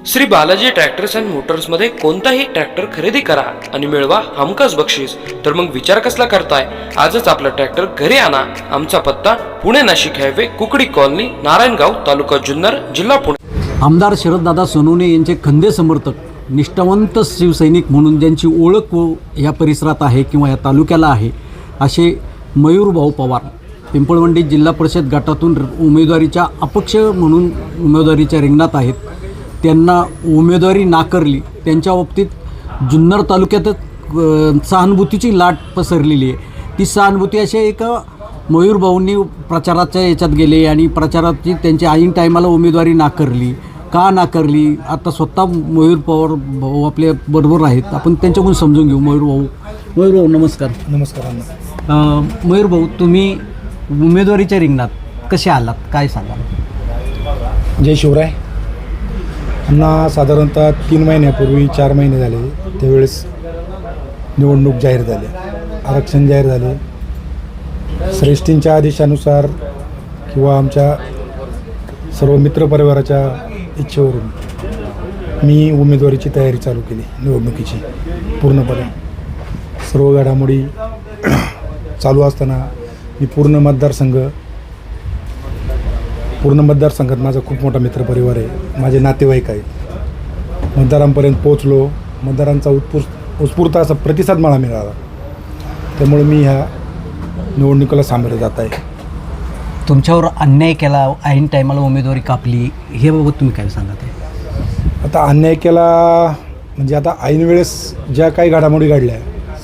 Shri Balaji tractors and मोटर्समध्ये कोणताही tractor खरेदी करा आणि मिळवा हमखास बक्षीस. तर मग विचार कसला करताय? आजच आपला ट्रॅक्टर घरी आणा. आमचा पत्ता पुणे नाशिक हायवे, कुकडी कॉलनी, नारायणगाव, तालुका जुन्नर, जिल्हा पुणे. आमदार शरददादा सोनवणे यांचे खंदे समर्थक, निष्ठावंत शिवसैनिक म्हणून ज्यांची ओळख या परिसरात आहे किंवा या तालुक्याला आहे, असे मयूर भाऊ पवार पिंपळवंडी जिल्हा परिषद गटातून उमेदवारीच्या अपक्ष म्हणून उमेदवारीच्या रिंगणात आहेत. त्यांना उमेदवारी नाकारली. त्यांच्या बाबतीत जुन्नर तालुक्यातच सहानुभूतीची लाट पसरलेली आहे. ती सहानुभूती अशी आहे का मयूर भाऊंनी प्रचाराच्या याच्यात गेले आणि प्रचाराची त्यांच्या ऐन टायमाला उमेदवारी नाकारली. का नाकारली? आता स्वतः मयूर पवार भाऊ आपल्या बरोबर आहेत. आपण त्यांच्याकडून समजून घेऊ. मयूर भाऊ नमस्कार. नमस्कार. मयूर भाऊ, तुम्ही उमेदवारीच्या रिंगणात कसे आलात, काय सांगाल? जय शिवराय. यांना साधारणतः 3 महिन्यापूर्वी 4 महिने झाले, त्यावेळेस निवडणूक जाहीर झाली, आरक्षण जाहीर झाले. श्रेष्ठींच्या आदेशानुसार किंवा आमच्या सर्व मित्रपरिवाराच्या इच्छेवरून मी उमेदवारीची तयारी चालू केली. निवडणुकीची पूर्णपणे सर्व घडामोडी चालू असताना मी पूर्ण मतदारसंघात माझा खूप मोठा मित्रपरिवार आहे, माझे नातेवाईक आहेत. मतदारांपर्यंत पोचलो. मतदारांचा उत्स्फूर्त असा प्रतिसाद मला मिळाला. त्यामुळे मी ह्या निवडणुकीला सामोरे जात आहे. तुमच्यावर अन्याय केला, ऐन टायमाला उमेदवारी कापली, हे बाबत तुम्ही काय सांगत आहे? आता अन्याय केला म्हणजे आता ऐन वेळेस ज्या काही घडामोडी घडल्या,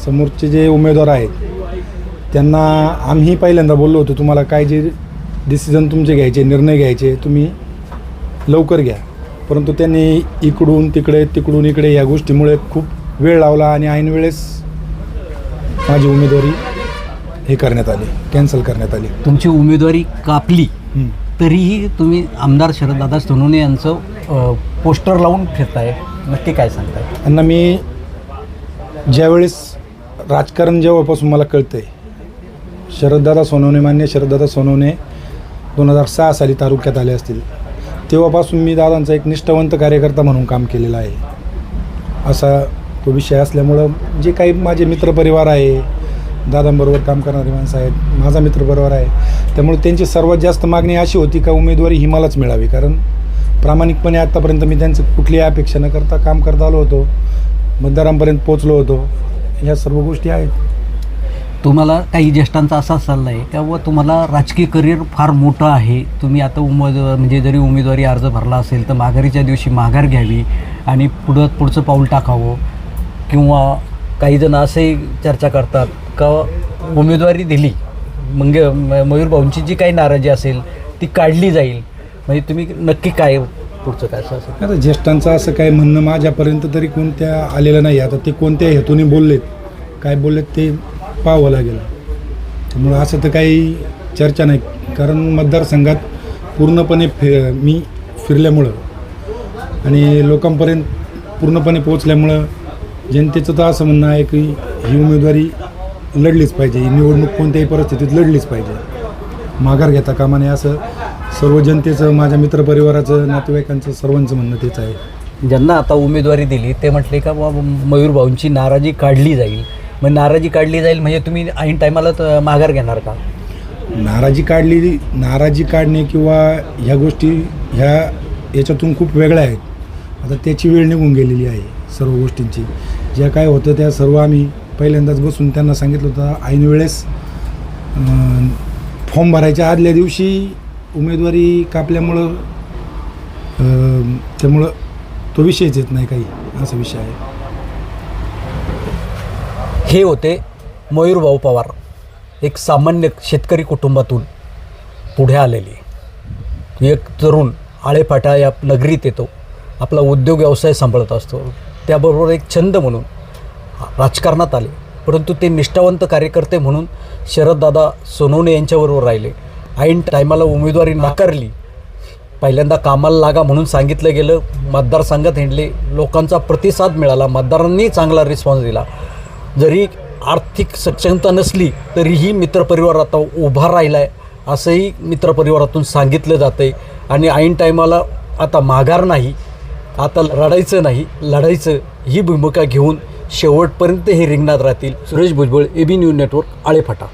समोरचे जे उमेदवार आहेत त्यांना आम्ही पहिल्यांदा बोललो होतो, तुम्हाला काय जे डिसिजन तुमचे घ्यायचे, निर्णय घ्यायचे, तुम्ही लवकर घ्या. परंतु त्यांनी इकडून इकडे या गोष्टीमुळे खूप वेळ लावला आणि ऐन वेळेस माझी उमेदवारी कॅन्सल करण्यात आली. तुमची उमेदवारी कापली तरीही तुम्ही आमदार शरददादा सोनवणे यांचं पोस्टर लावून फिरताय, नक्की काय सांगताय? त्यांना मी ज्यावेळेस राजकारण जेव्हापासून मला कळतं आहे, मान्य शरददादा सोनवणे 2006 साली तालुक्यात आले असतील, तेव्हापासून मी दादांचा एक निष्ठावंत कार्यकर्ता म्हणून काम केलेलं आहे. असा तो विषय असल्यामुळं जे काही माझे मित्रपरिवार आहे, दादांबरोबर काम करणारी माणसं आहेत, माझा मित्रपरिवार आहे, त्यामुळे त्यांची सर्वात जास्त मागणी अशी होती का उमेदवारी ही मलाच मिळावी. कारण प्रामाणिकपणे आत्तापर्यंत मी त्यांचं कुठलीही अपेक्षा न करता काम करत आलो होतो, मतदारांपर्यंत पोचलो होतो. ह्या सर्व गोष्टी आहेत. तुम्हाला काही ज्येष्ठांचा असा सल्ला आहे का व तुम्हाला राजकीय करिअर फार मोठं आहे, तुम्ही आता म्हणजे जरी उमेदवारी अर्ज भरला असेल तर माघारीच्या दिवशी माघार घ्यावी आणि पुढचं पाऊल टाकावं, किंवा काही जण असे चर्चा करतात का उमेदवारी दिली मग मयूर भाऊंची जी काही नाराजी असेल ती काढली जाईल, म्हणजे तुम्ही नक्की काय पुढचं काय असं? आता ज्येष्ठांचं असं काय म्हणणं माझ्यापर्यंत तरी कोणत्या आलेलं नाही. आता ते कोणत्या हेतूने बोललेत, काय बोललेत ते पाहावं लागेल. त्यामुळं असं तर काही चर्चा नाही. कारण मतदारसंघात पूर्णपणे मी फिरल्यामुळं आणि लोकांपर्यंत पूर्णपणे पोचल्यामुळं जनतेचं तर असं म्हणणं आहे की ही उमेदवारी लढलीच पाहिजे, ही निवडणूक कोणत्याही परिस्थितीत लढलीच पाहिजे, माघार घेता कामा नये, असं सर्व जनतेचं, माझ्या मित्रपरिवाराचं, नातेवाईकांचं, सर्वांचं म्हणणं तेच आहे. ज्यांना आता उमेदवारी दिली ते म्हटले का मयूर भाऊंची नाराजी काढली जाईल. मग नाराजी काढली जाईल म्हणजे तुम्ही ऐन टायमाला माघार घेणार का? नाराजी काढणे किंवा ह्या गोष्टी याच्यातून खूप वेगळ्या आहेत. आता त्याची वेळ निघून गेलेली आहे. सर्व गोष्टींची ज्या काय होतं त्या सर्व आम्ही पहिल्यांदाच बसून त्यांना सांगितलं होतं. ऐन वेळेस फॉर्म भरायच्या आदल्या दिवशी उमेदवारी कापल्यामुळं त्यामुळं तो विषयच येत नाही काही, असा विषय आहे. हे होते मयूर भाऊ पवार, एक सामान्य शेतकरी कुटुंबातून पुढे आलेले एक तरुण. आळेफाटा या नगरीत येतो, आपला उद्योग व्यवसाय सांभाळत असतो, त्याबरोबर एक छंद म्हणून राजकारणात आले. परंतु ते निष्ठावंत कार्यकर्ते म्हणून शरददादा सोनवणे यांच्याबरोबर राहिले. ऐन टायमाला उमेदवारी नाकारली. पहिल्यांदा कामाला लागा म्हणून सांगितलं गेलं, मतदारसंघात हिंडले, लोकांचा प्रतिसाद मिळाला, मतदारांनी चांगला रिस्पॉन्स दिला. जरी आर्थिक सक्षमता नसली तरीही मित्रपरिवार आता उभा राहिला आहे असंही मित्रपरिवारातून सांगितलं जातं आहे. आणि ऐन टायमाला आता माघार नाही, आता रडायचं नाही, लढायचं ही भूमिका घेऊन शेवटपर्यंत हे रिंगणात राहतील. Suresh Bhujbal, AB news network, Alephata.